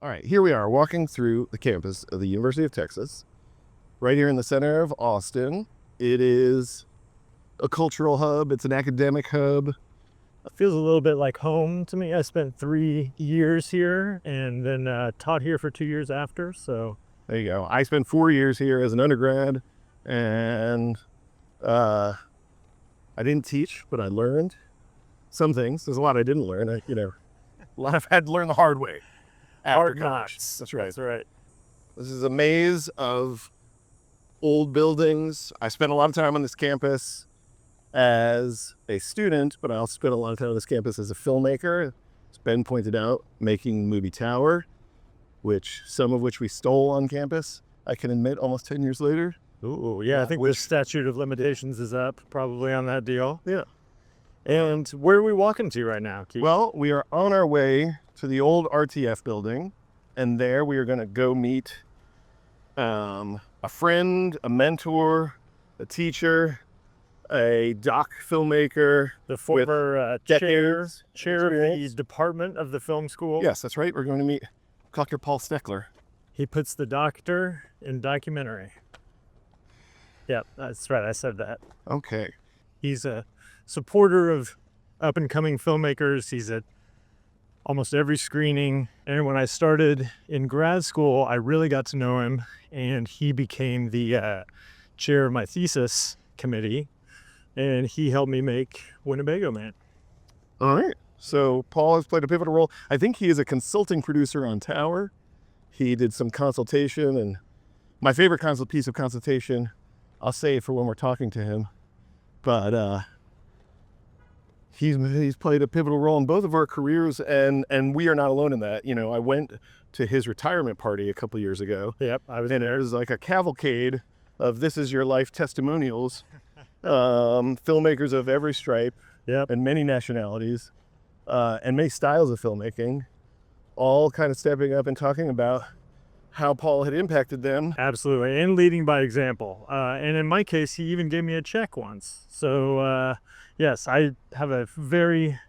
All right, here we are walking through the campus of the University of Texas, right here in the center of Austin. It is a cultural hub. It's an academic hub. It feels a little bit like home to me. I spent 3 years here and then taught here for 2 years after. So there you go. I spent 4 years here as an undergrad, and I didn't teach, but I learned some things. There's a lot I didn't learn. A lot I've had to learn the hard way. Hard knocks. That's right. That's right. This is a maze of old buildings. I spent a lot of time on this campus as a student, but I also spent a lot of time on this campus as a filmmaker. As Ben pointed out, making the movie Tower, some of which we stole on campus, I can admit, almost 10 years later. Ooh, yeah, I think the statute of limitations is up probably on that deal. Yeah. And where are we walking to right now, Keith? Well, we are on our way to the old RTF building, and there we are going to go meet a friend, a mentor, a teacher, a doc filmmaker. The former chair of the department of the film school. Yes, that's right. We're going to meet Dr. Paul Stekler. He puts the doctor in documentary. Yep, that's right. I said that. Okay. He's a supporter of up-and-coming filmmakers. He's at almost every screening. And when I started in grad school, I really got to know him, and he became the chair of my thesis committee, and he helped me make Winnebago Man. All right. So Paul has played a pivotal role. I think he is a consulting producer on Tower. He did some consultation, and my favorite piece of consultation, I'll save for when we're talking to him, but he's played a pivotal role in both of our careers, and we are not alone in that. I went to his retirement party a couple years ago. Yep, I was there. And it was like a cavalcade of This Is Your Life testimonials, filmmakers of every stripe, yep, and many nationalities, and many styles of filmmaking, all kind of stepping up and talking about how Paul had impacted them. Absolutely, and leading by example. And in my case, he even gave me a check once. So yes, I have a very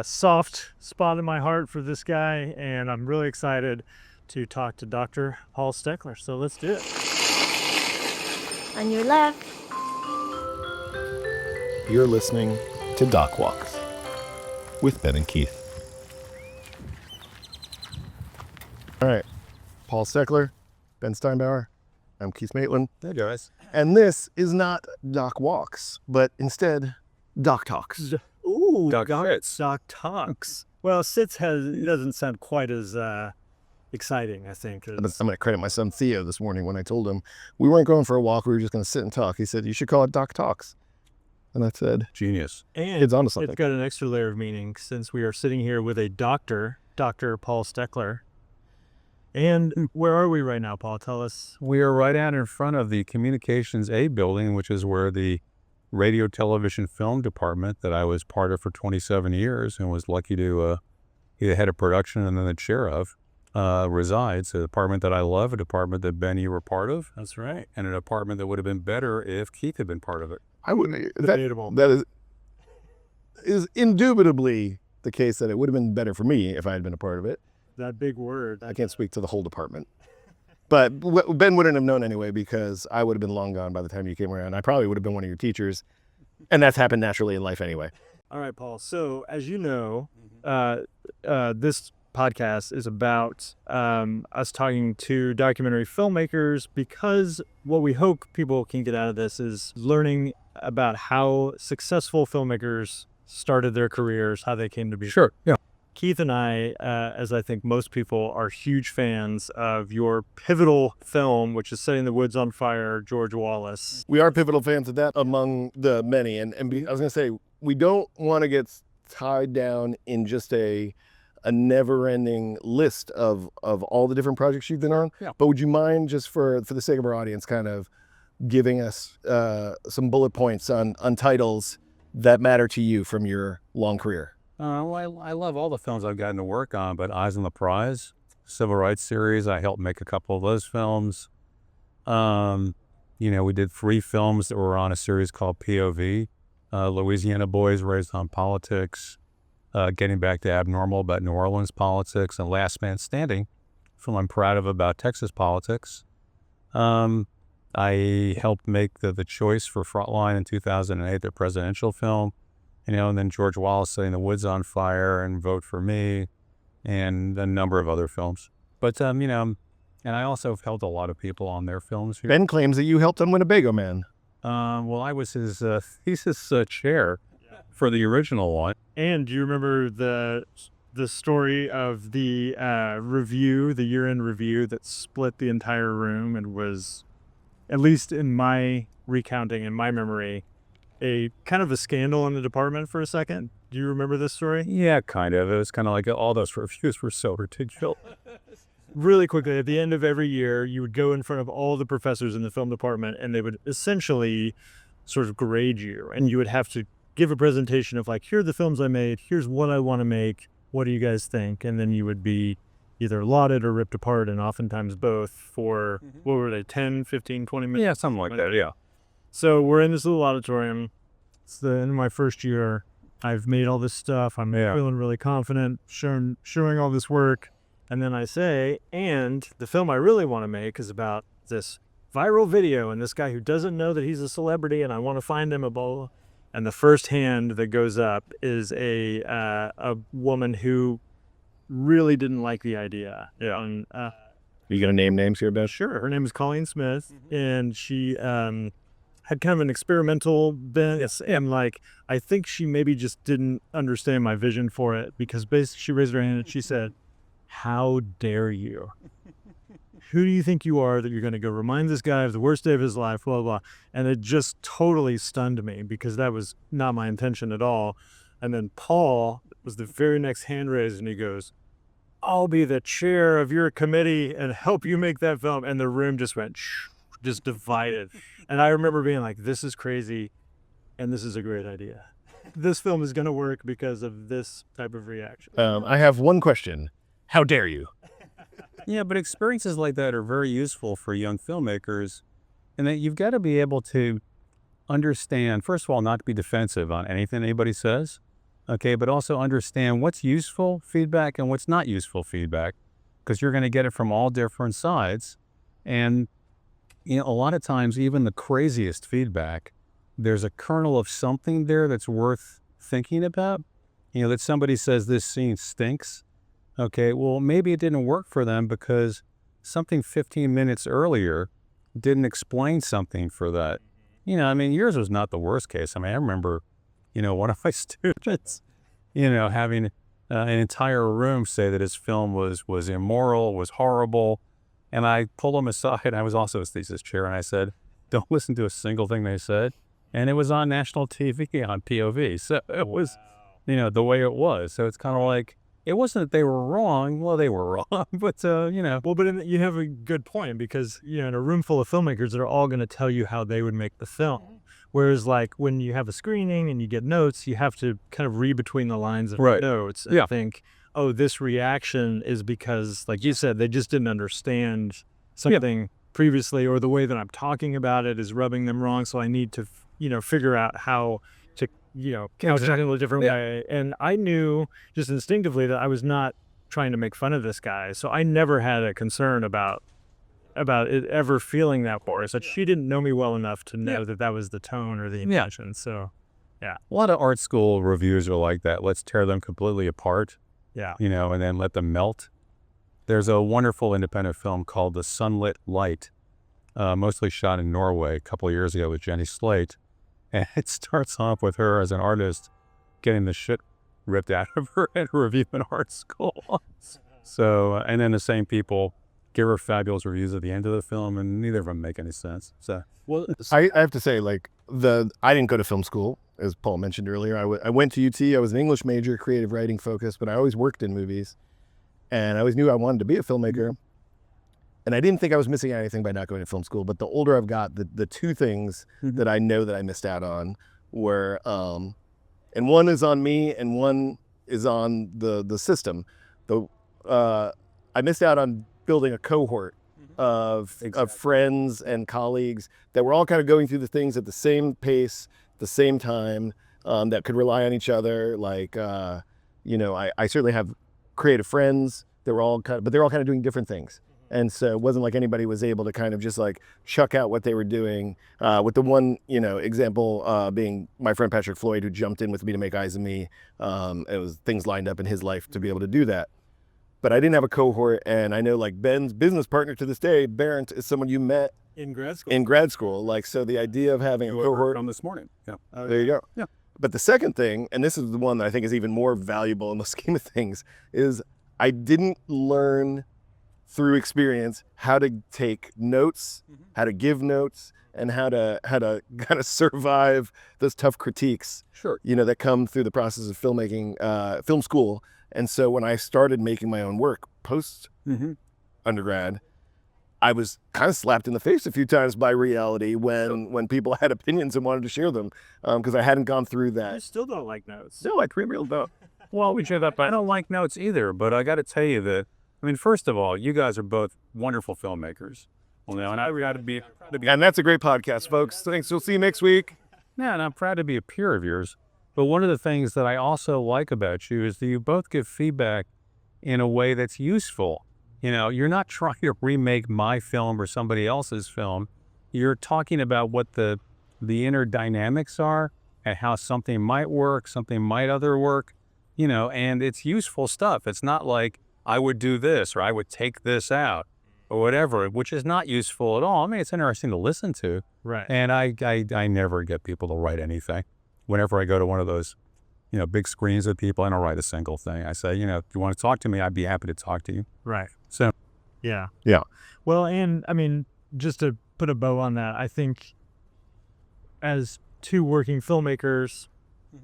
soft spot in my heart for this guy, and I'm really excited to talk to Dr. Paul Stekler. So let's do it. On your left. You're listening to DocWalks with Ben and Keith. All right. Paul Stekler, Ben Steinbauer, I'm Keith Maitland. Hey guys. And this is not DocWalks, but instead DocTalks. Ooh, DocTalks. Well, SITS doesn't sound quite as exciting, I think. I'm going to credit my son Theo this morning when I told him we weren't going for a walk, we were just going to sit and talk. He said, you should call it DocTalks. And I said, genius. And it's onto something. It's got an extra layer of meaning since we are sitting here with a doctor, Dr. Paul Stekler. And where are we right now, Paul? Tell us. We are right out in front of the Communications A building, which is where the radio, television, film department that I was part of for 27 years and was lucky to be the head of production and then the chair of resides. A department that I love, a department that Ben, you were part of. That's right. And a department that would have been better if Keith had been part of it. I wouldn't. Debatable. That is indubitably the case that it would have been better for me if I had been a part of it. That big word. I can't speak to the whole department. But Ben wouldn't have known anyway, because I would have been long gone by the time you came around. I probably would have been one of your teachers. And that's happened naturally in life anyway. All right, Paul. So as you know, this podcast is about us talking to documentary filmmakers, because what we hope people can get out of this is learning about how successful filmmakers started their careers, how they came to be. Sure, yeah. Keith and I, as I think most people, are huge fans of your pivotal film, which is Setting the Woods on Fire, George Wallace. We are pivotal fans of that among the many. And I was going to say, we don't want to get tied down in just a never-ending list of all the different projects you've been on. Yeah. But would you mind, just for the sake of our audience, kind of giving us some bullet points on titles that matter to you from your long career? Well, I love all the films I've gotten to work on, but Eyes on the Prize, Civil Rights series, I helped make a couple of those films. We did 3 films that were on a series called POV, Louisiana Boys Raised on Politics, Getting Back to Abnormal about New Orleans politics, and Last Man Standing, film I'm proud of about Texas politics. I helped make the choice for Frontline in 2008, the presidential film, and then George Wallace setting the woods on fire and Vote for Me, and a number of other films. But, and I also have helped a lot of people on their films here. Ben claims that you helped on Winnebago Man. Well, I was his thesis chair for the original one. And do you remember the story of the review, the year-end review that split the entire room and was, at least in my recounting, in my memory, a kind of a scandal in the department for a second? Do you remember this story? Yeah, kind of. It was kind of like all those reviews were so ridiculous. Really quickly, at the end of every year, you would go in front of all the professors in the film department and they would essentially sort of grade you. And you would have to give a presentation of like, here are the films I made, here's what I want to make, what do you guys think? And then you would be either lauded or ripped apart, and oftentimes both for, what were they, 10, 15, 20 minutes? Yeah, something like that, yeah. So we're in this little auditorium. It's the end of my first year. I've made all this stuff. I'm feeling really confident, showing all this work. And then I say, and the film I really want to make is about this viral video and this guy who doesn't know that he's a celebrity, and I want to find him a bowl. And the first hand that goes up is a woman who really didn't like the idea. Yeah. And, You gonna name names here, Ben? sure. Her name is Colleen Smith, and she had kind of an experimental bent. And like, I think she maybe just didn't understand my vision for it, because basically she raised her hand and she said, "How dare you? Who do you think you are that you're going to go remind this guy of the worst day of his life, blah, blah." And it just totally stunned me, because that was not my intention at all. And then Paul was the very next hand raised, and he goes, "I'll be the chair of your committee and help you make that film." And the room just went, just divided. And I remember being like, this is crazy, and this is a great idea. This film is going to work because of this type of reaction. I have one question. How dare you? Yeah, but experiences like that are very useful for young filmmakers, and that you've got to be able to understand, first of all, not to be defensive on anything anybody says, okay, but also understand what's useful feedback and what's not useful feedback, because you're going to get it from all different sides. And, a lot of times, even the craziest feedback, there's a kernel of something there that's worth thinking about. That somebody says this scene stinks. Okay, well, maybe it didn't work for them because something 15 minutes earlier didn't explain something for that. Yours was not the worst case. I remember, one of my students, having an entire room say that his film was immoral, was horrible. And I pulled him aside. I was also his thesis chair, and I said, "Don't listen to a single thing they said." And it was on national TV on POV. So it was, the way it was. So it's kind of like, it wasn't that they were wrong. Well, they were wrong, but, Well, but you have a good point, because, in a room full of filmmakers, they're all going to tell you how they would make the film. Whereas, like, when you have a screening and you get notes, you have to kind of read between the lines of notes and think, oh, this reaction is because, like you said, they just didn't understand something previously, or the way that I'm talking about it is rubbing them wrong. So I need to, figure out how to, couch it in a different way. And I knew just instinctively that I was not trying to make fun of this guy. So I never had a concern about it ever feeling that for us. That she didn't know me well enough to know that was the tone or the intention. So, yeah. A lot of art school reviews are like that. Let's tear them completely apart. Yeah. And then let them melt. There's a wonderful independent film called The Sunlit Light, mostly shot in Norway a couple of years ago with Jenny Slate. And it starts off with her as an artist getting the shit ripped out of her at a review in art school. So, and then the same people give her fabulous reviews at the end of the film, and neither of them make any sense. So, well, I have to say, like, I didn't go to film school, as Paul mentioned earlier. I went to UT. I was an English major, creative writing focused, but I always worked in movies, and I always knew I wanted to be a filmmaker. And I didn't think I was missing anything by not going to film school. But the older I've got, the two things that I know that I missed out on were, and one is on me, and one is on the system. I missed out on building a cohort of friends and colleagues that were all kind of going through the things at the same pace, the same time, that could rely on each other. Like, I certainly have creative friends. But they're all kind of doing different things. And so it wasn't like anybody was able to kind of just like chuck out what they were doing. With the one, example being my friend Patrick Floyd, who jumped in with me to make Eyes of Me. It was things lined up in his life to be able to do that. But I didn't have a cohort, and I know like Ben's business partner to this day, Barrent, is someone you met In grad school. in grad school. Like, so the idea of having a cohort on this morning. Yeah. there you go. Yeah. But the second thing, and this is the one that I think is even more valuable in the scheme of things, is I didn't learn through experience how to take notes, how to give notes, and how to kind of survive those tough critiques, Sure. that come through the process of filmmaking, film school. And so when I started making my own work post undergrad, I was kind of slapped in the face a few times by reality when people had opinions and wanted to share them, because I hadn't gone through You that. still don't like notes. No, I really don't. Well, we share that, but I don't like notes either. But I got to tell you that, I mean, first of all, you guys are both wonderful filmmakers. Well, now, and I got to be, And that's a great podcast, folks. Thanks. We'll see you next week. yeah, and I'm proud to be a peer of yours. But one of the things that I also like about you is that you both give feedback in a way that's useful. You're not trying to remake my film or somebody else's film. You're talking about what the inner dynamics are and how something might work, something might other work, and it's useful stuff. It's not like I would do this or I would take this out or whatever, which is not useful at all. I mean, it's interesting to listen to. Right. And I never get people to write anything. Whenever I go to one of those, big screens with people, I don't write a single thing. I say, if you want to talk to me, I'd be happy to talk to you. Right. So, Yeah. Yeah. Well, and I mean, just to put a bow on that, I think as two working filmmakers,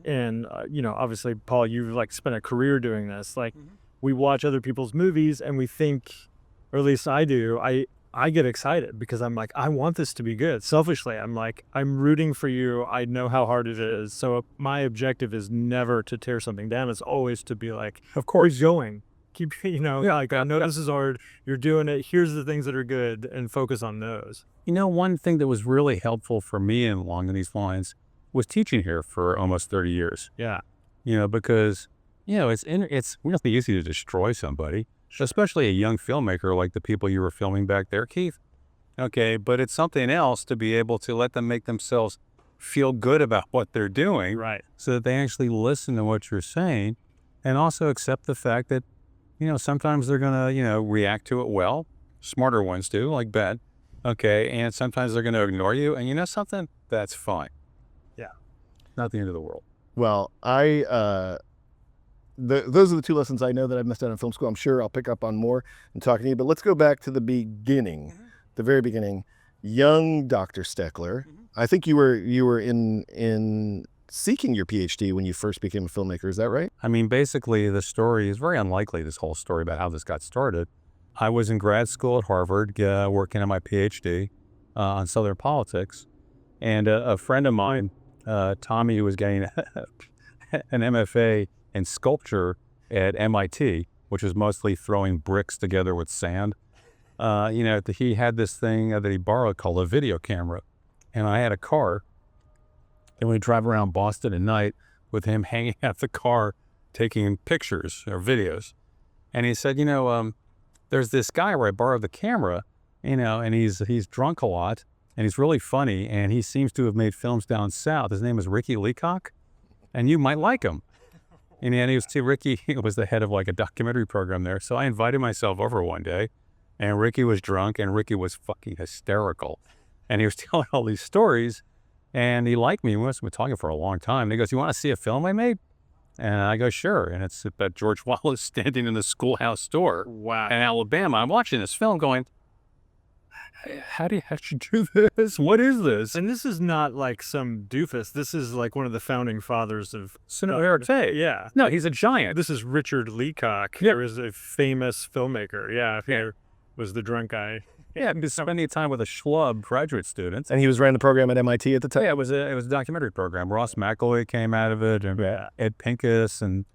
and obviously, Paul, you've like spent a career doing this. Like, we watch other people's movies, and we think, or at least I do, I get excited because I'm like, I want this to be good. Selfishly, I'm like, I'm rooting for you. I know how hard it is. So my objective is never to tear something down. It's always to be like, of course, going. Keep, like, I know this is hard. You're doing it. Here's the things that are good, and focus on those. one thing that was really helpful for me along these lines was teaching here for almost 30 years. Yeah. Because, it's really easy to destroy somebody, especially a young filmmaker like the people you were filming back there, Keith. Okay, but it's something else to be able to let them make themselves feel good about what they're doing. Right. So that they actually listen to what you're saying and also accept the fact that, sometimes they're going to, react to it well. Smarter ones do, like Ben. Okay, and sometimes they're going to ignore you. And something? That's fine. Yeah. Not the end of the world. Well, those are the two lessons I know that I've missed out on film school. I'm sure I'll pick up on more and talking to you. But let's go back to the beginning, the very beginning. Young Dr. Stekler. I think you were in seeking your PhD when you first became a filmmaker. Is that right? I mean, basically, the story is very unlikely, this whole story about how this got started. I was in grad school at Harvard working on my PhD on Southern politics. And a friend of mine, Tommy, who was getting an MFA in sculpture at MIT, which was mostly throwing bricks together with sand. He had this thing that he borrowed called a video camera. And I had a car. And we'd drive around Boston at night with him hanging out the car, taking pictures or videos. And he said, there's this guy where I borrowed the camera, and he's drunk a lot, and he's really funny, and he seems to have made films down south. His name is Richard Leacock, and you might like him. And Ricky was the head of like a documentary program there. So I invited myself over one day, and Ricky was drunk, and Ricky was fucking hysterical. And he was telling all these stories, and he liked me. We must have been talking for a long time. And he goes, "You want to see a film I made?" And I go, "Sure." And it's about George Wallace standing in the schoolhouse door in Alabama. I'm watching this film going, how do you do this? What is this? And this is not like some doofus. This is like one of the founding fathers of Cinema. Yeah. No, he's a giant. This is Richard Leacock. He was a famous filmmaker. Yeah. He was the drunk guy. Yeah, he was spending time with a schlub graduate students. And he was running the program at MIT at the time? Yeah, it was a documentary program. Ross McElroy came out of it, and Ed Pincus, and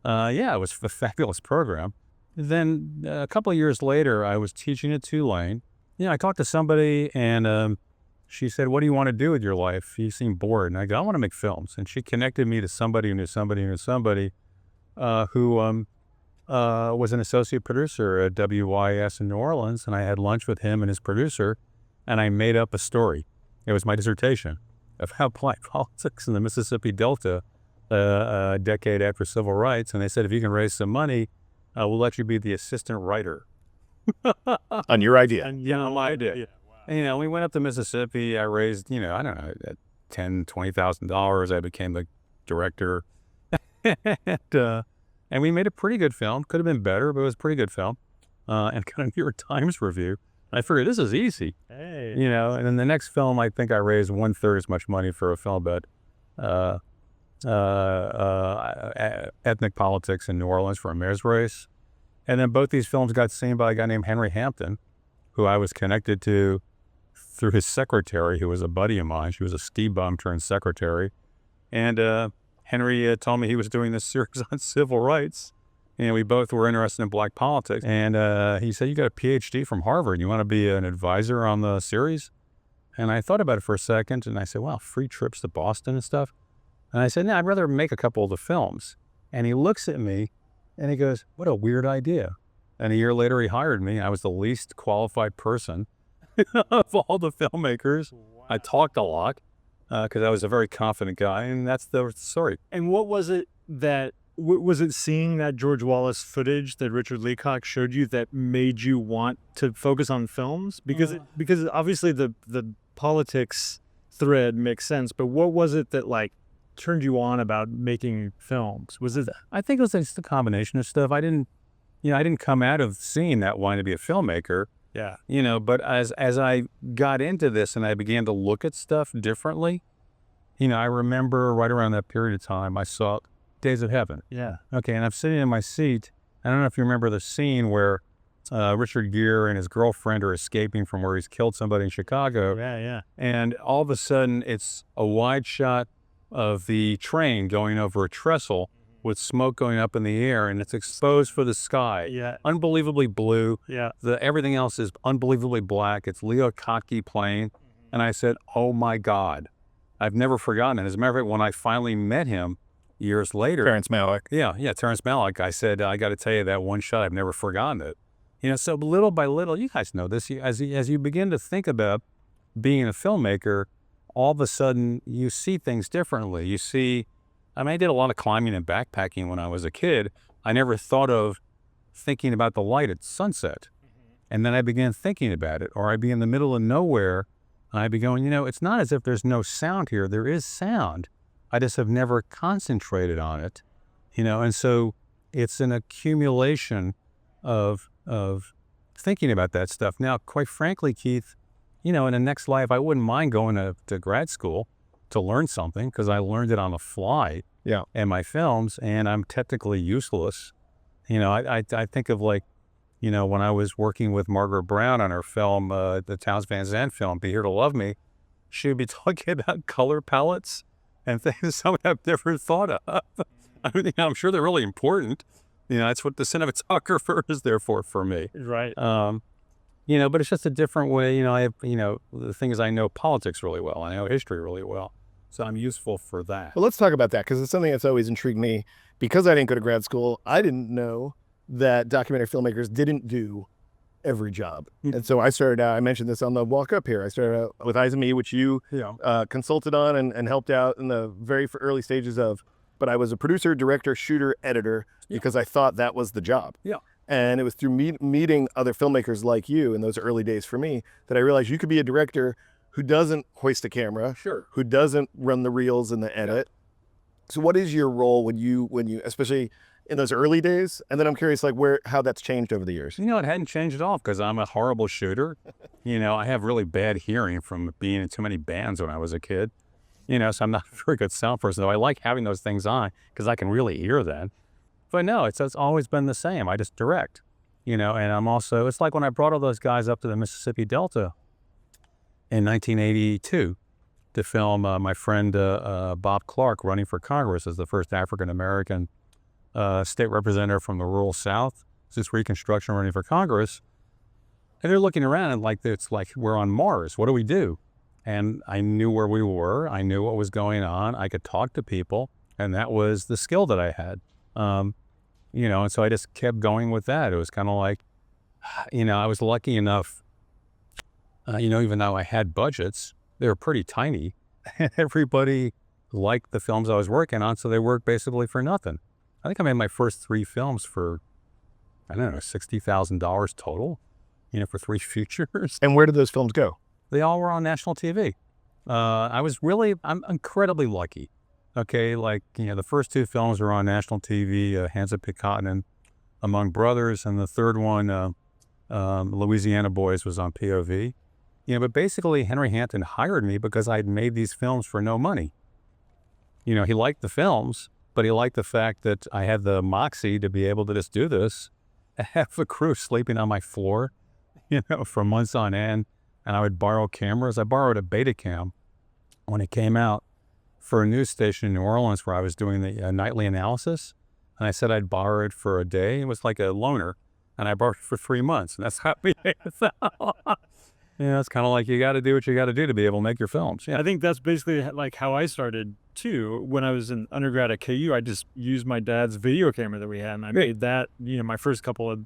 it was a fabulous program. Then a couple of years later, I was teaching at Tulane. I talked to somebody, and she said, "What do you want to do with your life? You seem bored." And I go, "I want to make films." And she connected me to somebody who knew somebody who knew somebody who was an associate producer at WYS in New Orleans, and I had lunch with him and his producer, and I made up a story. It was my dissertation of how black politics in the Mississippi Delta, a decade after civil rights, and they said, if you can raise some money, we'll let you be the assistant writer. On your idea. And Yeah, my idea. Yeah. Wow. And, we went up to Mississippi. I raised, I don't know, $10,000, $20,000. I became the director. And we made a pretty good film. Could have been better, but it was a pretty good film. And got a New York Times review. I figured this is easy. Hey. And then the next film, I think I raised 1/3 as much money for a film about ethnic politics in New Orleans for a mayor's race. And then both these films got seen by a guy named Henry Hampton, who I was connected to through his secretary, who was a buddy of mine. She was a ski bum turned secretary. And Henry told me he was doing this series on civil rights. And we both were interested in black politics. And he said, you got a PhD from Harvard. You want to be an advisor on the series? And I thought about it for a second. And I said, wow, free trips to Boston and stuff. And I said, no, I'd rather make a couple of the films. And he looks at me and he goes, what a weird idea. And a year later, he hired me. I was the least qualified person of all the filmmakers. Wow. I talked a lot because I was a very confident guy. And that's the story. And what was it that, was it seeing that George Wallace footage that Richard Leacock showed you that made you want to focus on films? Because because obviously the politics thread makes sense, but what was it that turned you on about making films? Was it? I think it was just a combination of stuff. I didn't come out of seeing that wanting to be a filmmaker. Yeah. But as I got into this and I began to look at stuff differently, I remember right around that period of time, I saw Days of Heaven. Yeah. Okay, and I'm sitting in my seat. I don't know if you remember the scene where Richard Gere and his girlfriend are escaping from where he's killed somebody in Chicago. Yeah, yeah. And all of a sudden, it's a wide shot of the train going over a trestle with smoke going up in the air, and it's exposed for the sky. Yeah. Unbelievably blue. Yeah. Everything else is unbelievably black. It's Leacock playing. And I said, oh my God, I've never forgotten it. As a matter of fact, when I finally met him years later. Terrence Malick. Yeah, Terrence Malick. I said, I got to tell you, that one shot, I've never forgotten it. So little by little, you guys know this, as you begin to think about being a filmmaker, all of a sudden you see things differently. You see, I did a lot of climbing and backpacking when I was a kid. I never thought of thinking about the light at sunset. And then I began thinking about it, or I'd be in the middle of nowhere and I'd be going, it's not as if there's no sound here. There is sound. I just have never concentrated on it, and so it's an accumulation of thinking about that stuff. Now, quite frankly, Keith, in the next life, I wouldn't mind going to grad school to learn something because I learned it on the fly in my films, and I'm technically useless. I think of when I was working with Margaret Brown on her film, the Townes Van Zandt film, Be Here to Love Me, she would be talking about color palettes and things some I've never thought of. I'm sure they're really important. That's what the cinematographer is there for me. Right. But it's just a different way. I have, the thing is I know politics really well. I know history really well. So I'm useful for that. Well, let's talk about that because it's something that's always intrigued me. Because I didn't go to grad school, I didn't know that documentary filmmakers didn't do every job. And so I started out, I mentioned this on the walk up here, I started out with Eyes on Me, which you consulted on and helped out in the very early stages of, but I was a producer, director, shooter, editor, because I thought that was the job. Yeah. And it was through meeting other filmmakers like you in those early days for me that I realized you could be a director who doesn't hoist a camera, who doesn't run the reels and the edit. So what is your role when you, especially in those early days? And then I'm curious, how that's changed over the years. It hadn't changed at all because I'm a horrible shooter. I have really bad hearing from being in too many bands when I was a kid. So I'm not a very good sound person, though I like having those things on because I can really hear then. But no, it's always been the same. I just direct, and I'm also, it's like when I brought all those guys up to the Mississippi Delta in 1982 to film my friend Bob Clark running for Congress as the first African-American state representative from the rural South since Reconstruction running for Congress. And they're looking around and it's like we're on Mars. What do we do? And I knew where we were. I knew what was going on. I could talk to people. And that was the skill that I had. and so I just kept going with that. It was kind of like, I was lucky enough, even though I had budgets, they were pretty tiny. And everybody liked the films I was working on, so they worked basically for nothing. I think I made my first 3 films for, I don't know, $60,000 total, for 3 features. And where did those films go? They all were on national TV. I'm incredibly lucky. Okay, like, the first 2 films were on national TV, Hands Up Cotton, Among Brothers, and the third one, Louisiana Boys, was on POV. But basically Henry Hampton hired me because I'd made these films for no money. He liked the films, but he liked the fact that I had the moxie to be able to just do this, have the crew sleeping on my floor, for months on end. And I would borrow cameras. I borrowed a Betacam when it came out for a news station in New Orleans where I was doing the nightly analysis. And I said I'd borrow it for a day. It was like a loaner. And I borrowed it for 3 months. And that's how we made it. It's kind of like you got to do what you got to do to be able to make your films. Yeah. I think that's basically like how I started too. When I was in undergrad at KU, I just used my dad's video camera that we had, and I made that. My first couple of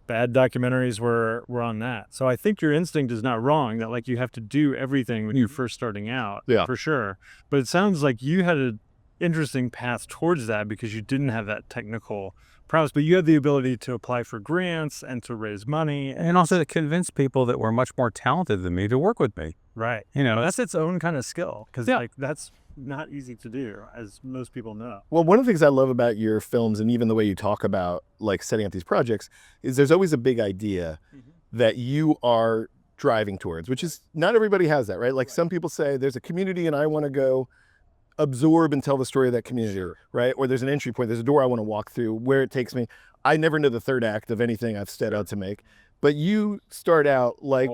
bad documentaries were on that. So I think your instinct is not wrong, that like you have to do everything when you're first starting out. Yeah, for sure. But it sounds like you had an interesting path towards that because you didn't have that technical prowess, but you had the ability to apply for grants and to raise money. And also to convince people that were much more talented than me to work with me. Right. That's its own kind of skill, because like that's not easy to do, as most people know. Well, one of the things I love about your films, and even the way you talk about like setting up these projects, is there's always a big idea that you are driving towards, which is not everybody has that, right? Like some people say there's a community and I want to go absorb and tell the story of that community, right? Or there's an entry point, there's a door I want to walk through, where it takes me. I never know the third act of anything I've set out to make. But you start out like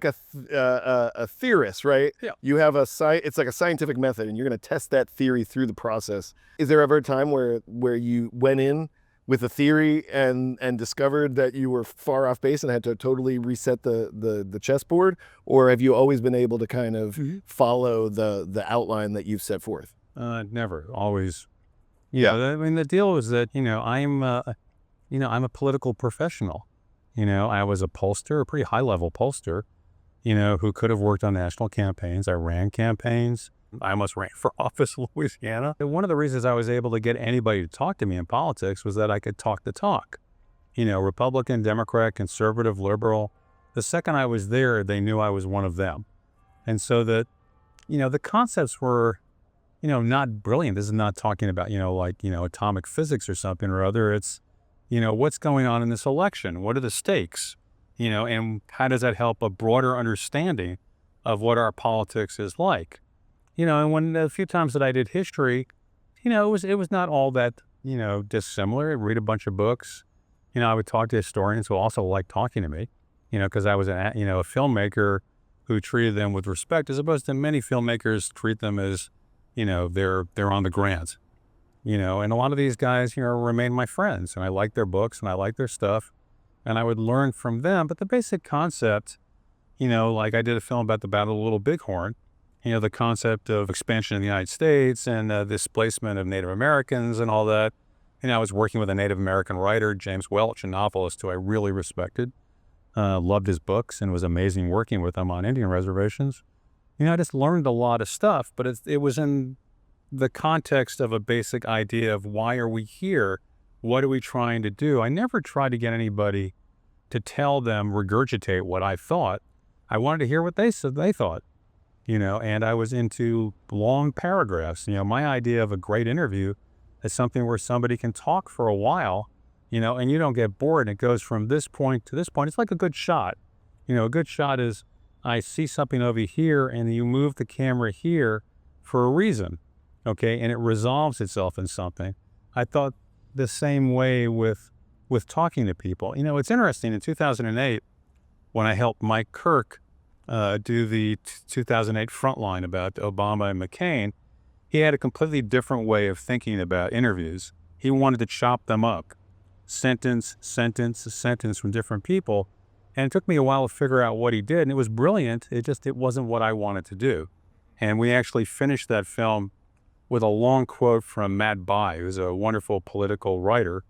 a theorist, right? Yeah. You have it's like a scientific method, and you're going to test that theory through the process. Is there ever a time where you went in with a theory and discovered that you were far off base and had to totally reset the chessboard, or have you always been able to kind of follow the outline that you've set forth? Never, always. Yeah. I mean, the deal is that I'm a political professional. I was a pollster, a pretty high-level pollster, who could have worked on national campaigns. I ran campaigns. I almost ran for office in Louisiana. And one of the reasons I was able to get anybody to talk to me in politics was that I could talk the talk. Republican, Democrat, conservative, liberal. The second I was there, they knew I was one of them. And so that, the concepts were, not brilliant. This is not talking about, atomic physics or something or other. It's, what's going on in this election? What are the stakes? And how does that help a broader understanding of what our politics is like? And when a few times that I did history, it was not all that, dissimilar. I'd read a bunch of books. I would talk to historians who also liked talking to me, because I was a filmmaker who treated them with respect, as opposed to many filmmakers treat them as, they're on the grant. And a lot of these guys, remain my friends, and I like their books and I like their stuff, and I would learn from them. But the basic concept, like I did a film about the Battle of Little Bighorn, the concept of expansion in the United States and the displacement of Native Americans and all that. I was working with a Native American writer, James Welch, a novelist who I really respected, loved his books, and was amazing working with him on Indian reservations. I just learned a lot of stuff, but it was in the context of a basic idea of why are we here? What are we trying to do? I never tried to get anybody to tell them, regurgitate what I thought. I wanted to hear what they said they thought, and I was into long paragraphs. My idea of a great interview is something where somebody can talk for a while, and you don't get bored, and it goes from this point to this point. It's like a good shot. A good shot is I see something over here, and you move the camera here for a reason. Okay, and it resolves itself in something. I thought the same way with talking to people. It's interesting, in 2008, when I helped Mike Kirk do the 2008 Frontline about Obama and McCain, he had a completely different way of thinking about interviews. He wanted to chop them up, sentence from different people. And it took me a while to figure out what he did, and it was brilliant. It wasn't what I wanted to do. And we actually finished that film with a long quote from Matt Bai, who's a wonderful political writer,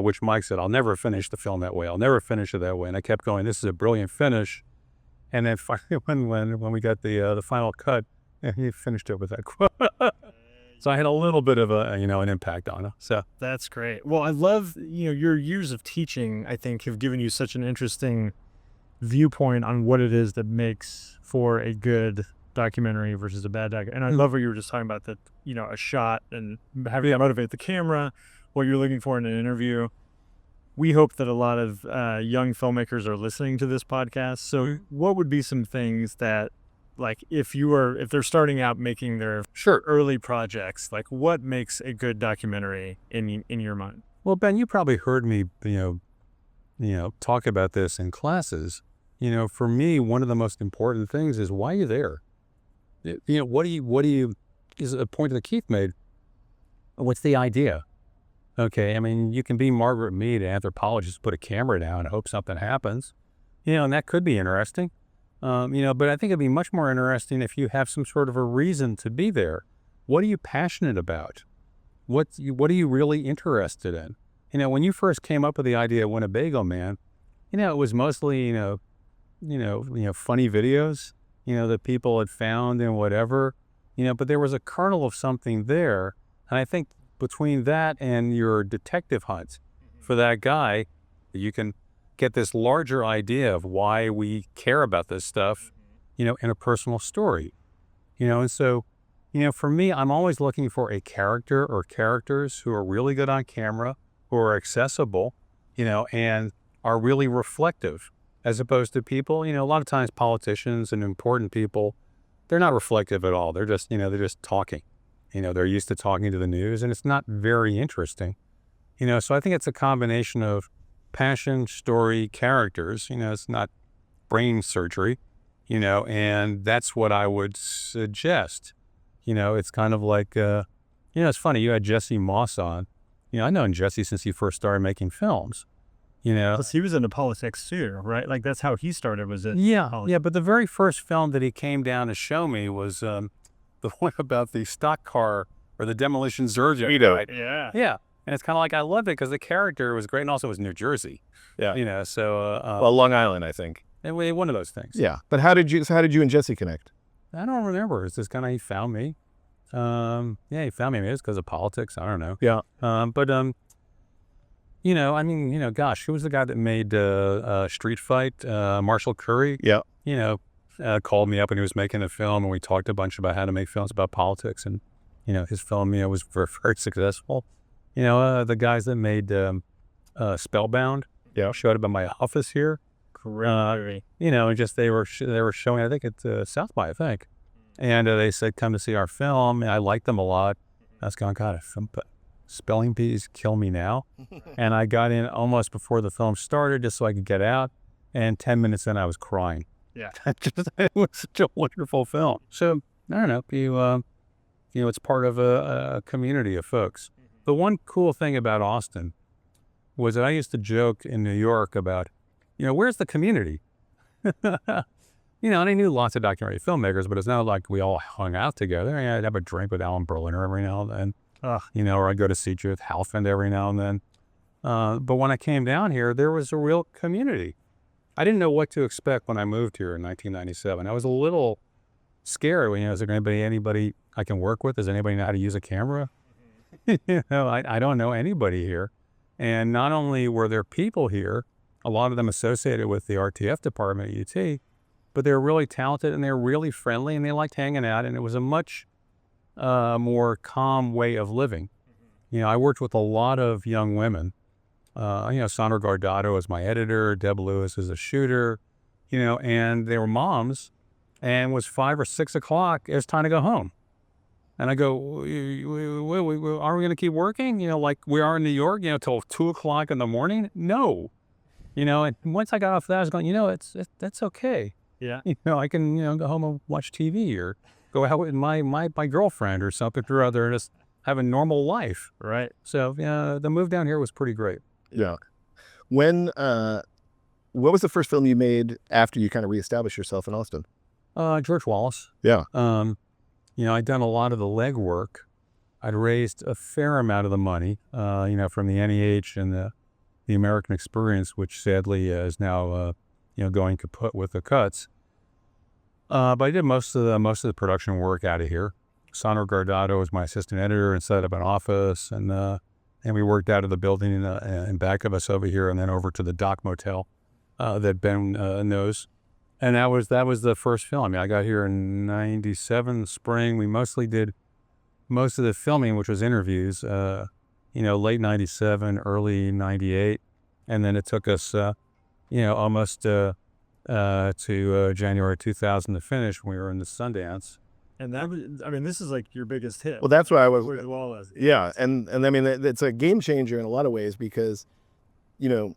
which Mike said, I'll never finish the film that way. I'll never finish it that way. And I kept going, this is a brilliant finish. And then finally, when we got the final cut, he finished it with that quote. So I had a little bit of an impact on it. So That's great. Well, I love, your years of teaching, I think, have given you such an interesting viewpoint on what it is that makes for a good documentary versus a bad documentary. And I love what you were just talking about, that, a shot and having to motivate the camera, what you're looking for in an interview. We hope that a lot of young filmmakers are listening to this podcast. So what would be some things that, like, if they're starting out making their early projects, like, what makes a good documentary in your mind? Well, Ben, you probably heard me, talk about this in classes. For me, one of the most important things is, why are you there? What do you, is a point that Keith made. What's the idea? Okay. I mean, you can be Margaret Mead, an anthropologist, put a camera down and hope something happens, and that could be interesting. But I think it'd be much more interesting if you have some sort of a reason to be there. What are you passionate about? What are you really interested in? When you first came up with the idea of Winnebago Man, it was mostly, funny videos, that people had found and whatever, but there was a kernel of something there. And I think between that and your detective hunt for that guy, you can get this larger idea of why we care about this stuff, in a personal story, and so, for me, I'm always looking for a character or characters who are really good on camera, who are accessible, and are really reflective, as opposed to people, a lot of times politicians and important people, they're not reflective at all. They're just, they're just talking, they're used to talking to the news, and it's not very interesting, so I think it's a combination of passion, story, characters, it's not brain surgery, and that's what I would suggest. It's kind of like, it's funny, you had Jesse Moss on. I've known Jesse since he first started making films, Plus, he was into politics too, right? Like, that's how he started, was it? Yeah, but the very first film that he came down to show me was the one about the stock car or the demolition surgeon. Right? Yeah. Yeah. And it's kind of like, I loved it because the character was great, and also it was New Jersey. Yeah. So well, Long Island, I think. Anyway, one of those things. Yeah. But how did you and Jesse connect? I don't remember. It's just kind of, he found me. He found me. Maybe it's because of politics. I don't know. Yeah. Gosh, who was the guy that made Street Fight? Marshall Curry. Yeah. Called me up and he was making a film, and we talked a bunch about how to make films about politics, and his film, was very, very successful. The guys that made Spellbound, showed up at my office here. Great. Just they were showing, I think at South by, I think, and they said, come to see our film. And I liked them a lot. I was going, God, spelling bees kill me now. And I got in almost before the film started, just so I could get out. And 10 minutes in, I was crying. Yeah. It was such a wonderful film. So I don't know, it's part of a community of folks. The one cool thing about Austin was that I used to joke in New York about, where's the community? And I knew lots of documentary filmmakers, but it's not like we all hung out together. I'd have a drink with Alan Berliner every now and then, or I'd go to see Judith Halfand every now and then. But when I came down here, there was a real community. I didn't know what to expect when I moved here in 1997. I was a little scared. Is there anybody I can work with? Does anybody know how to use a camera? I don't know anybody here. And not only were there people here, a lot of them associated with the RTF department at UT, but they were really talented and they were really friendly and they liked hanging out, and it was a much more calm way of living. I worked with a lot of young women. Sandra Gardato is my editor, Deb Lewis is a shooter, and they were moms, and it was 5 or 6 o'clock, it was time to go home. And I go, are we going to keep working? Like we are in New York, till 2 o'clock in the morning? No. And once I got off that, I was going, that's okay. Yeah. I can, go home and watch TV or go out with my girlfriend or something or other and just have a normal life. Right. So, the move down here was pretty great. Yeah. What was the first film you made after you kind of reestablished yourself in Austin? George Wallace. Yeah. I'd done a lot of the legwork, I'd raised a fair amount of the money, from the NEH and the American Experience, which sadly is now, going kaput with the cuts. But I did most of the production work out of here. Sandro Guardado was my assistant editor and set up an office, and we worked out of the building in back of us over here, and then over to the Dock Motel that Ben knows. And that was the first film. I mean, I got here in '97 spring. We mostly did most of the filming, which was interviews, late '97, early '98, and then it took us, almost to January 2000 to finish when we were in the Sundance. And that was, I mean, this is like your biggest hit. Well, that's why I was. George Wallace. Yeah, and I mean, it's a game changer in a lot of ways because, I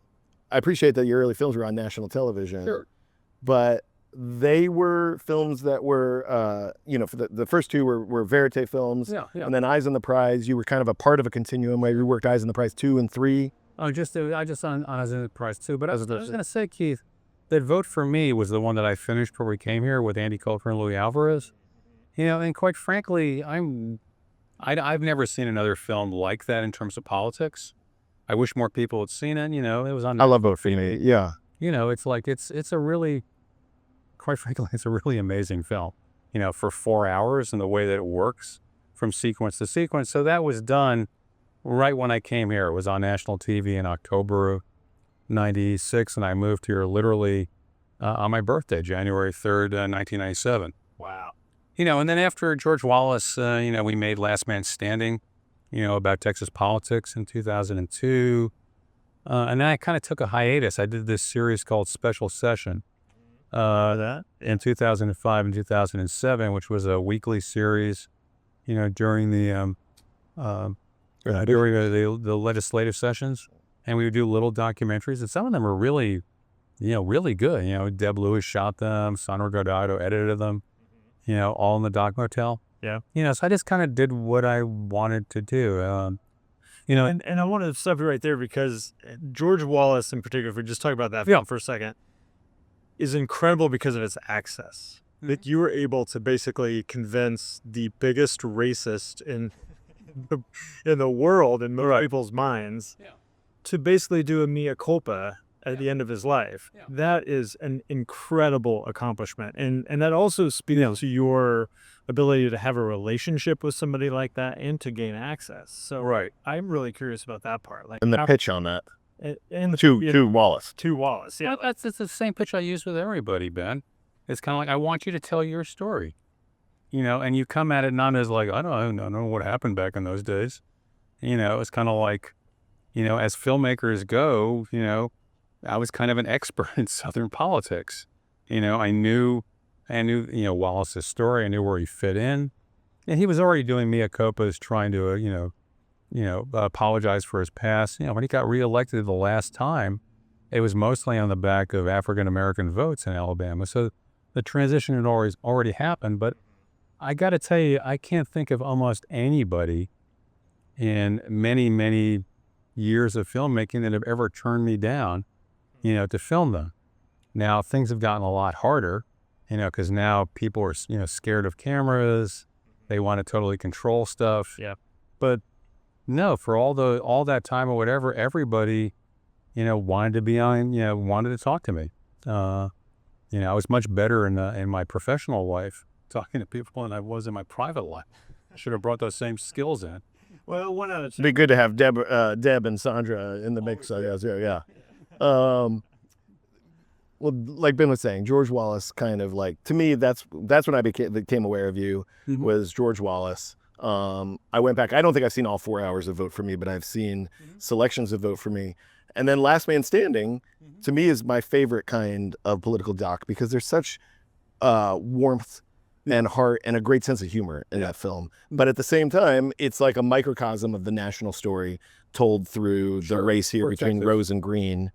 appreciate that your early films were on national television. Sure. But they were films that were, for the first two were verite films. Yeah. And then Eyes on the Prize, you were kind of a part of a continuum where you worked Eyes on the Prize 2 and 3. I just on Eyes on the Prize too. But I was going to say, Keith, that Vote for Me was the one that I finished before we came here with Andy Coulter and Louis Alvarez. And quite frankly, I've never seen another film like that in terms of politics. I wish more people had seen it. It was on. I love Vote for Me. Yeah. It's like it's a really, quite frankly, it's a really amazing film. For 4 hours and the way that it works from sequence to sequence. So that was done right when I came here. It was on national TV in October of '96, and I moved here literally on my birthday, January 3rd, 1997. Wow. And then after George Wallace, we made Last Man Standing, about Texas politics in 2002. And then I kind of took a hiatus. I did this series called Special Session in 2005 and 2007, which was a weekly series, during the legislative sessions. And we would do little documentaries, and some of them were really, really good. Deb Lewis shot them, Sandro Guardado edited them. All in the Dock Motel. Yeah. So I just kind of did what I wanted to do. And I want to stop you right there because George Wallace in particular, if we just talk about that film for a second, is incredible because of its access. That you were able to basically convince the biggest racist in the world, in most people's minds, to basically do a mea culpa at the end of his life. Yeah. That is an incredible accomplishment. And that also speaks to your ability to have a relationship with somebody like that and to gain access. So I'm really curious about that part. Like, And the pitch on that. And To Wallace. To Wallace, yeah. Well, it's the same pitch I use with everybody, Ben. It's kind of like, I want you to tell your story. And you come at it not as like, I don't know what happened back in those days. It's kind of like, as filmmakers go, I was kind of an expert in Southern politics. I knew Wallace's story. I knew where he fit in, and he was already doing mea culpas, trying to, apologize for his past. When he got reelected the last time, it was mostly on the back of African American votes in Alabama. So the transition had already happened. But I got to tell you, I can't think of almost anybody in many, many years of filmmaking that have ever turned me down, to film them. Now things have gotten a lot harder, because now people are, scared of cameras. They want to totally control stuff. Yeah. But no, for all that time or whatever, everybody, wanted to be on, wanted to talk to me. I was much better in my professional life talking to people than I was in my private life. I should have brought those same skills in. Well, one other It'd be good to have Deb and Sandra in the mix. Yeah. Well, like Ben was saying, George Wallace kind of like, to me, that's when I became aware of you, was George Wallace. I went back. I don't think I've seen all 4 hours of Vote for Me, but I've seen selections of Vote for Me. And then Last Man Standing, to me, is my favorite kind of political doc because there's such warmth and heart and a great sense of humor in that film. But at the same time, it's like a microcosm of the national story told through the race here between Rose and Green.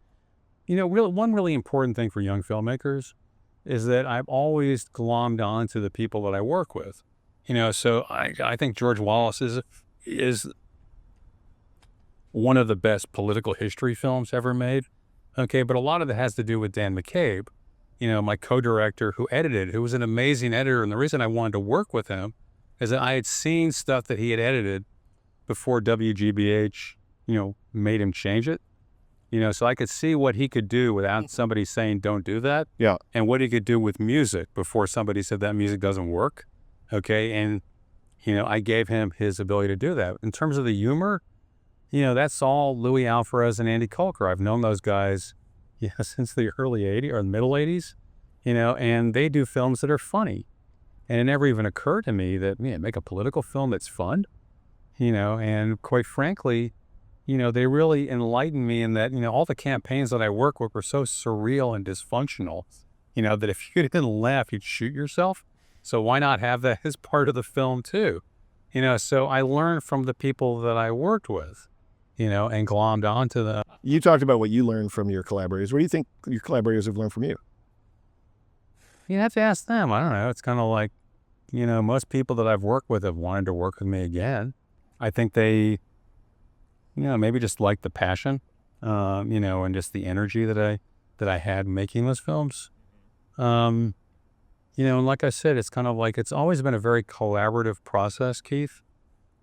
One really important thing for young filmmakers is that I've always glommed on to the people that I work with. So I think George Wallace is one of the best political history films ever made. Okay, but a lot of it has to do with Dan McCabe, my co-director who edited, who was an amazing editor. And the reason I wanted to work with him is that I had seen stuff that he had edited before WGBH, made him change it. So I could see what he could do without somebody saying, don't do that. Yeah. And what he could do with music before somebody said that music doesn't work. Okay. And, I gave him his ability to do that. In terms of the humor, that's all Louis Alvarez and Andy Colker. I've known those guys, since the early 80s or the middle 80s, and they do films that are funny. And it never even occurred to me that, make a political film that's fun, and quite frankly, they really enlightened me in that, all the campaigns that I work with were so surreal and dysfunctional, that if you didn't laugh, you'd shoot yourself. So why not have that as part of the film too? So I learned from the people that I worked with, and glommed onto them. You talked about what you learned from your collaborators. What do you think your collaborators have learned from you? You have to ask them. I don't know. It's kind of like, most people that I've worked with have wanted to work with me again. I think they, maybe just like the passion, and just the energy that I had making those films. And like I said, it's kind of like, it's always been a very collaborative process, Keith,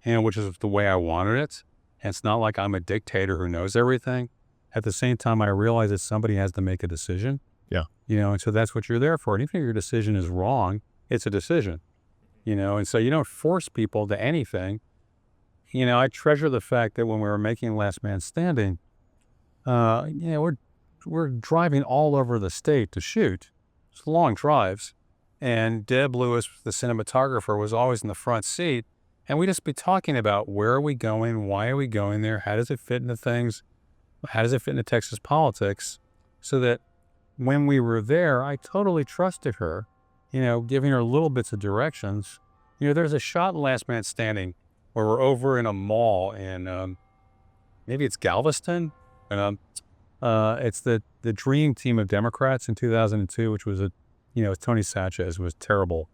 which is the way I wanted it. And it's not like I'm a dictator who knows everything. At the same time, I realize that somebody has to make a decision. Yeah. And so that's what you're there for. And even if your decision is wrong, it's a decision, and so you don't force people to anything. I treasure the fact that when we were making Last Man Standing, we're driving all over the state to shoot. It's long drives. And Deb Lewis, the cinematographer, was always in the front seat. And we'd just be talking about, where are we going? Why are we going there? How does it fit into things? How does it fit into Texas politics? So that when we were there, I totally trusted her, giving her little bits of directions. There's a shot in Last Man Standing where we're over in a mall in, maybe it's Galveston. And it's the Dream Team of Democrats in 2002, which was Tony Sanchez was terrible,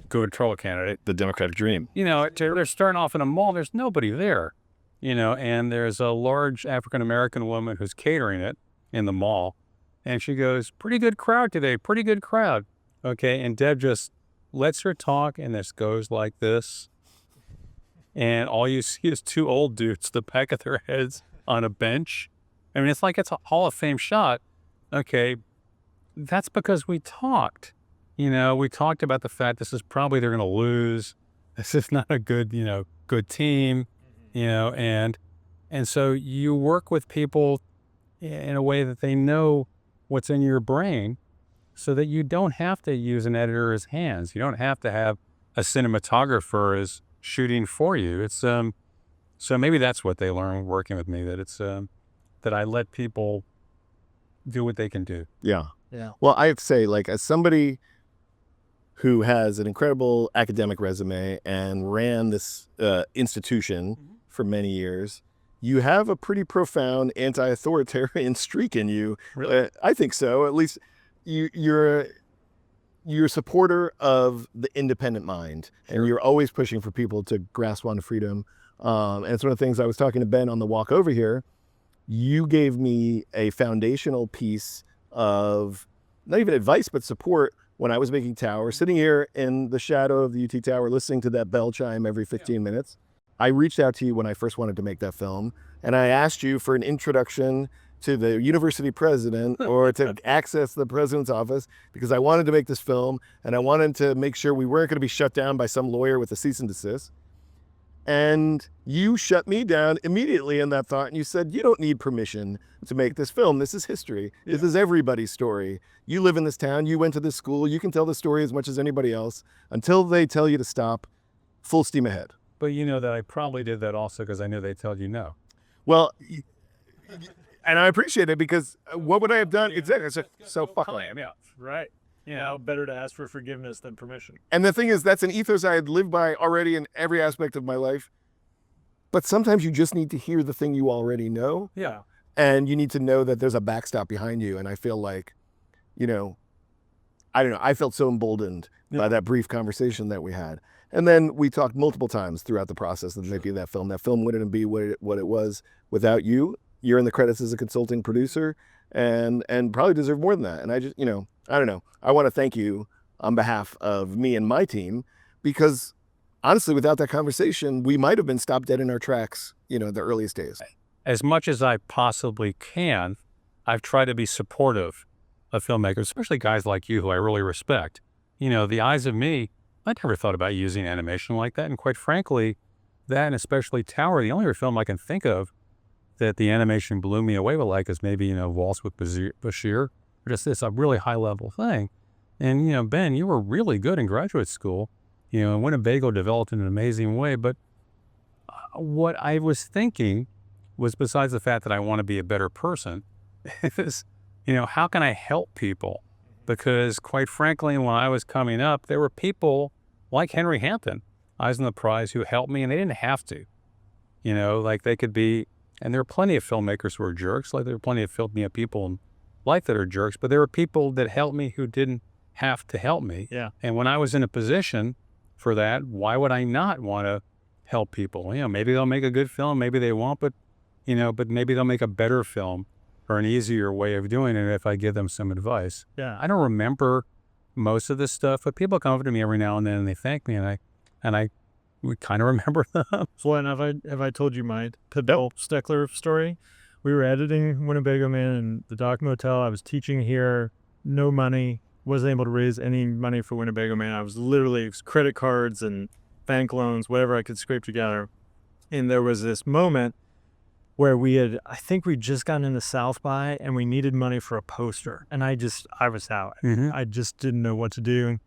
gubernatorial candidate. The Democratic dream. They're starting off in a mall. There's nobody there, and there's a large African-American woman who's catering it in the mall. And she goes, pretty good crowd today, pretty good crowd. Okay. And Deb just lets her talk, and this goes like this. And all you see is two old dudes, the back of their heads on a bench. I mean, it's like it's a Hall of Fame shot. Okay. That's because we talked. We talked about the fact this is probably they're going to lose. This is not a good, good team, and so you work with people in a way that they know what's in your brain, so that you don't have to use an editor as hands. You don't have to have a cinematographer as shooting for you. It's so maybe that's what they learn working with me, that it's that I let people do what they can do. Yeah. Yeah. Well, I have to say, like, as somebody who has an incredible academic resume and ran this institution for many years, you have a pretty profound anti-authoritarian streak in you. Really? I think so. At least you're a supporter of the independent mind, and you're always pushing for people to grasp onto freedom. And it's one of the things I was talking to Ben on the walk over here. You gave me a foundational piece of not even advice, but support when I was making Tower, sitting here in the shadow of the UT Tower, listening to that bell chime every 15 minutes. I reached out to you when I first wanted to make that film, and I asked you for an introduction to the university president or to access the president's office, because I wanted to make this film, and I wanted to make sure we weren't going to be shut down by some lawyer with a cease and desist. And you shut me down immediately in that thought, and you said, you don't need permission to make this film. This is history. Yeah. This is everybody's story. You live in this town. You went to this school. You can tell the story as much as anybody else until they tell you to stop. Full steam ahead. But you know that I probably did that also because I knew they'd tell you no. Well, and I appreciate it, because what would I have done? Exactly. So fuck it. Yeah, right. Better to ask for forgiveness than permission. And the thing is, that's an ethos I had lived by already in every aspect of my life. But sometimes you just need to hear the thing you already know. Yeah. And you need to know that there's a backstop behind you. And I feel like, I don't know, I felt so emboldened by that brief conversation that we had. And then we talked multiple times throughout the process of making that film. That film wouldn't be what it was without you. You're in the credits as a consulting producer, and probably deserve more than that. And I just, I don't know. I want to thank you on behalf of me and my team, because honestly, without that conversation, we might have been stopped dead in our tracks, the earliest days. As much as I possibly can, I've tried to be supportive of filmmakers, especially guys like you who I really respect. The eyes of me, I never thought about using animation like that. And quite frankly, that and especially Tower, the only other film I can think of that the animation blew me away with is maybe, Waltz with Bashir, or just this, a really high level thing. And, Ben, you were really good in graduate school, and Winnebago developed in an amazing way. But what I was thinking was, besides the fact that I want to be a better person, is, how can I help people? Because quite frankly, when I was coming up, there were people like Henry Hampton, Eyes on the Prize, who helped me, and they didn't have to. They could be, and there are plenty of filmmakers who are jerks, there are plenty of people in life that are jerks, but there were people that helped me who didn't have to help me. Yeah. And when I was in a position for that, why would I not want to help people? Maybe they'll make a good film, maybe they won't, but maybe they'll make a better film or an easier way of doing it if I give them some advice. Yeah. I don't remember most of this stuff, but people come up to me every now and then and they thank me, and I would kind of remember them. So, and have I told you my pivotal Stekler story? We were editing Winnebago Man in the Dock Motel. I was teaching here, no money, wasn't able to raise any money for Winnebago Man. I was literally credit cards and bank loans, whatever I could scrape together. And there was this moment where I think we'd just gotten into South by and we needed money for a poster. And I was out. Mm-hmm. I just didn't know what to do.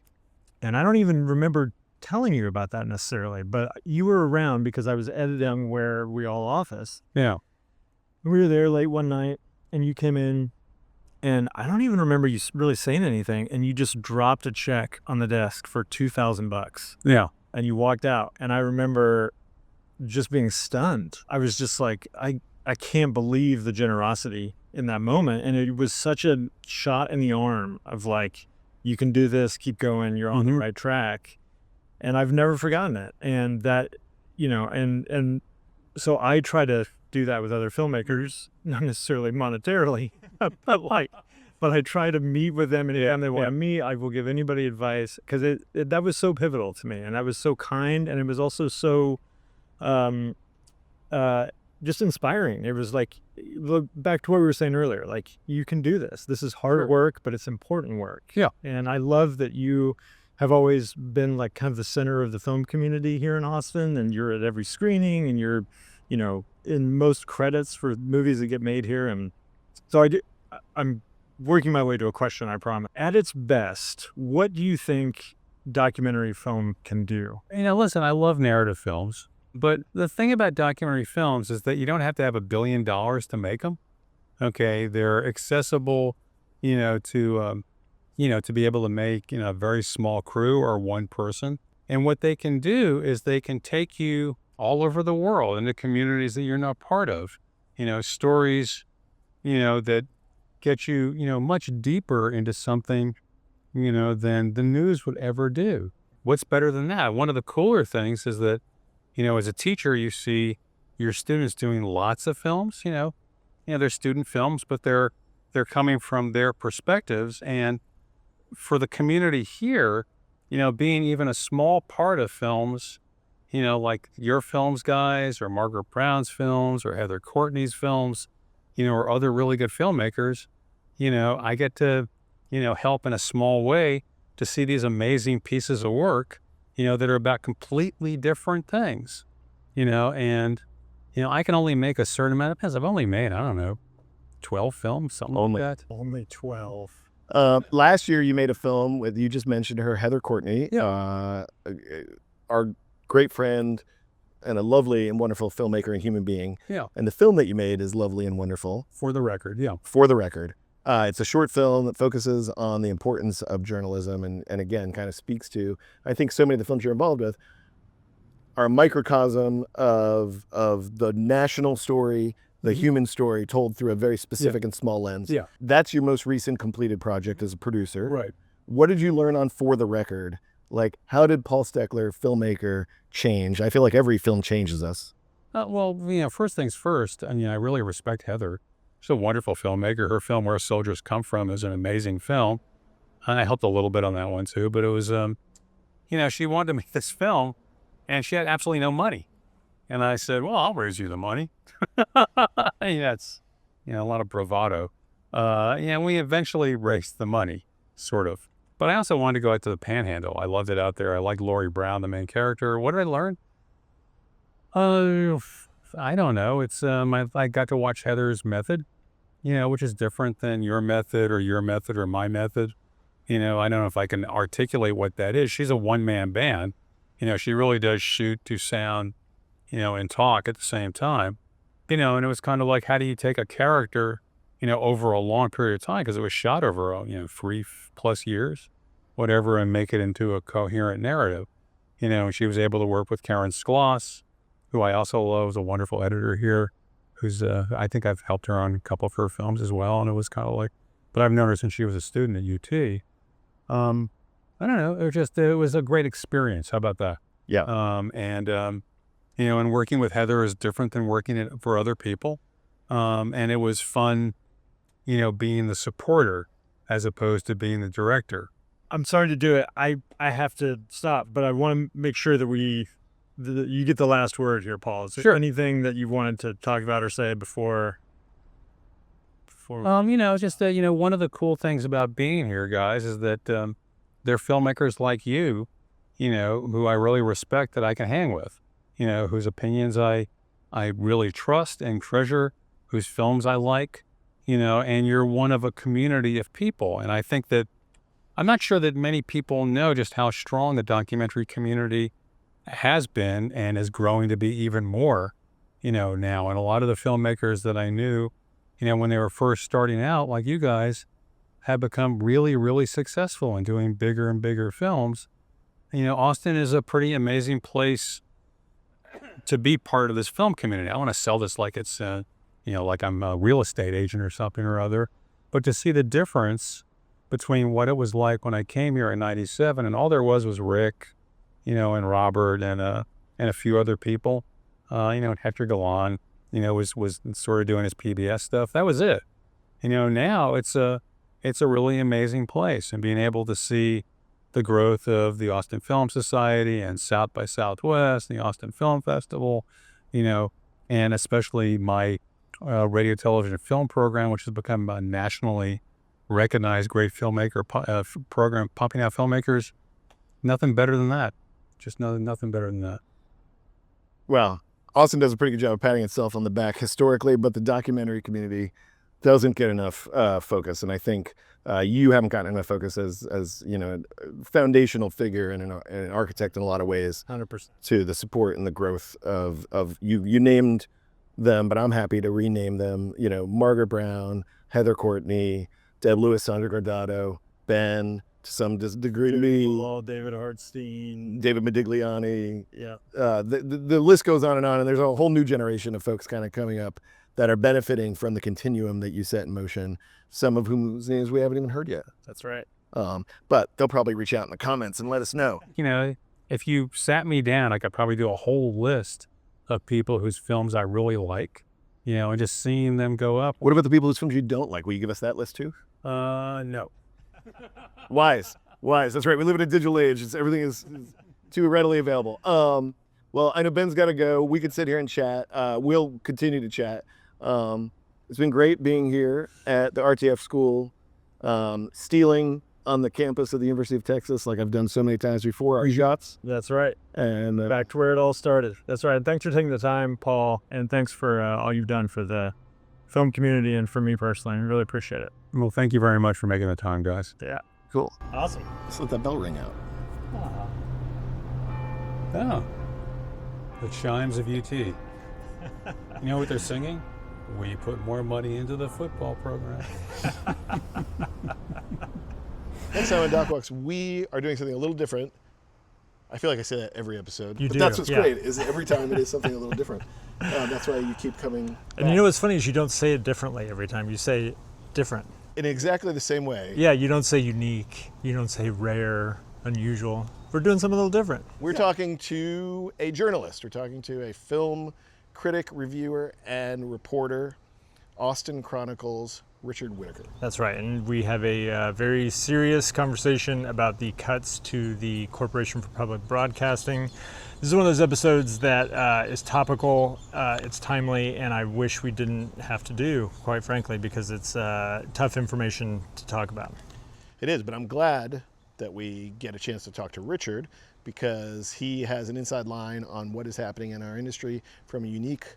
And I don't even remember telling you about that necessarily, but you were around because I was editing where we all office. Yeah. We were there late one night and you came in and I don't even remember you really saying anything. And you just dropped a check on the desk for $2,000. Yeah. And you walked out. And I remember just being stunned. I was just like, I can't believe the generosity in that moment. And it was such a shot in the arm of you can do this, keep going, you're on the right track. And I've never forgotten it. And that, and so I try to do that with other filmmakers, not necessarily monetarily, but I try to meet with them, and if they want to meet, I will give anybody advice, because that was so pivotal to me, and that was so kind, and it was also so just inspiring. It was look back to what we were saying earlier, you can do this. This is hard work, but it's important work. Yeah. And I love that you have always been kind of the center of the film community here in Austin, and you're at every screening, and you're, in most credits for movies that get made here. And so I'm working my way to a question, I promise. At its best, what do you think documentary film can do? Listen, I love narrative films, but the thing about documentary films is that you don't have to have $1 billion to make them. Okay, they're accessible, to be able to make, a very small crew or one person. And what they can do is they can take you all over the world into communities that you're not part of, stories, that get you, much deeper into something, than the news would ever do. What's better than that? One of the cooler things is that, as a teacher, you see your students doing lots of films, they're student films, but they're coming from their perspectives. And for the community here, being even a small part of films, like your films guys or Margaret Brown's films or Heather Courtney's films, or other really good filmmakers, I get to, help in a small way to see these amazing pieces of work, that are about completely different things, and, I can only make a certain amount of films. I've only made, I don't know, 12 films, something like that. Only 12. Last year you made a film with, you just mentioned her, Heather Courtney, our great friend and a lovely and wonderful filmmaker and human being. Yeah. And the film that you made is lovely and wonderful. For the record, yeah. For the record. It's a short film that focuses on the importance of journalism and again, kind of speaks to, I think so many of the films you're involved with are a microcosm of the national story, the human story told through a very specific and small lens. Yeah. That's your most recent completed project as a producer. Right. What did you learn on For the Record? How did Paul Stekler, filmmaker, change? I feel like every film changes us. Well, first things first, I really respect Heather. She's a wonderful filmmaker. Her film, Where Soldiers Come From, is an amazing film. And I helped a little bit on that one too, but it was, she wanted to make this film, and she had absolutely no money. And I said, well, I'll raise you the money. That's, a lot of bravado. We eventually raised the money, sort of. But I also wanted to go out to the Panhandle. I loved it out there. I liked Laurie Brown, the main character. What did I learn? I don't know. It's I got to watch Heather's method, which is different than your method or my method. I don't know if I can articulate what that is. She's a one-man band. She really does shoot to sound, and talk at the same time. And it was kind of like, how do you take a character, over a long period of time, because it was shot over, 3+ years, whatever, and make it into a coherent narrative. She was able to work with Karen Skloss, who I also love, is a wonderful editor here, who's, I think I've helped her on a couple of her films as well. And it was kind of like, but I've known her since she was a student at UT. I don't know. It was a great experience. How about that? Yeah. And working with Heather is different than working for other people. And it was fun, being the supporter as opposed to being the director. I'm sorry to do it. I have to stop, but I want to make sure that you get the last word here, Paul. Is there Sure. anything that you wanted to talk about or say before? Just that, one of the cool things about being here, guys, is that they're filmmakers like you, who I really respect, that I can hang with, whose opinions I really trust and treasure, whose films I like, and you're one of a community of people. And I think that I'm not sure that many people know just how strong the documentary community has been and is growing to be even more, now. And a lot of the filmmakers that I knew, when they were first starting out, like you guys, have become really, really successful in doing bigger and bigger films. Austin is a pretty amazing place to be part of this film community. I want to sell this like it's, like I'm a real estate agent or something or other, but to see the difference between what it was like when I came here in '97, and all there was Rick, and Robert and a few other people, and Hector Galan, was sort of doing his PBS stuff. That was it. Now it's a really amazing place, and being able to see the growth of the Austin Film Society and South by Southwest, the Austin Film Festival, and especially my radio, television, film program, which has become a nationally recognized great filmmaker program, pumping out filmmakers. Nothing better than that. Just nothing better than that. Well, Austin does a pretty good job of patting itself on the back historically, but the documentary community doesn't get enough focus. And I think you haven't gotten enough focus as a foundational figure and an architect in a lot of ways. 100%. To the support and the growth of you. You named them, but I'm happy to rename them. Margaret Brown, Heather Courtney, Deb Lewis, Sandra Guardado, Ben, to some degree, David Hartstein, David Modigliani. Yeah. The list goes on, and there's a whole new generation of folks kind of coming up that are benefiting from the continuum that you set in motion, some of whose names we haven't even heard yet. That's right. But they'll probably reach out in the comments and let us know. If you sat me down, I could probably do a whole list of people whose films I really like, and just seeing them go up. What about the people whose films you don't like? Will you give us that list too? No. Wise. That's right. We live in a digital age. Everything is too readily available. Well, I know Ben's got to go. We could sit here and chat. We'll continue to chat. It's been great being here at the RTF school, stealing on the campus of the University of Texas, like I've done so many times before, our shots. That's right. And back to where it all started. That's right. And thanks for taking the time, Paul. And thanks for all you've done for the film community and for me personally. I really appreciate it. Well, thank you very much for making the time, guys. Yeah. Cool. Awesome. Let's let that bell ring out. Oh. The chimes of UT. You know what they're singing? We put more money into the football program. Next time on DocWalks, we are doing something a little different. I feel like I say that every episode. You but do, that's what's yeah. great, is every time it is something a little different. That's why you keep coming back. And you know what's funny is you don't say it differently every time. You say different. In exactly the same way. Yeah, you don't say unique. You don't say rare, unusual. We're doing something a little different. We're talking to a journalist. We're talking to a film critic, reviewer, and reporter, Austin Chronicles Richard Whitaker. That's right, and we have a very serious conversation about the cuts to the Corporation for Public Broadcasting. This is one of those episodes that is topical, it's timely, and I wish we didn't have to do, quite frankly, because it's tough information to talk about. It is, but I'm glad that we get a chance to talk to Richard because he has an inside line on what is happening in our industry from a unique,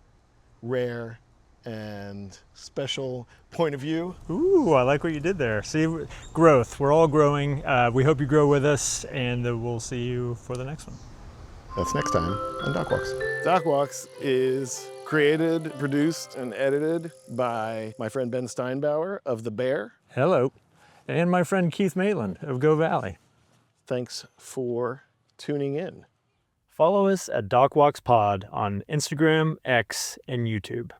rare, and special point of view. Ooh, I like what you did there. See, growth. We're all growing. We hope you grow with us, and we'll see you for the next one. That's next time on DocWalks. DocWalks is created, produced, and edited by my friend Ben Steinbauer of The Bear. Hello. And my friend Keith Maitland of Go Valley. Thanks for tuning in. Follow us at DocWalks Pod on Instagram, X, and YouTube.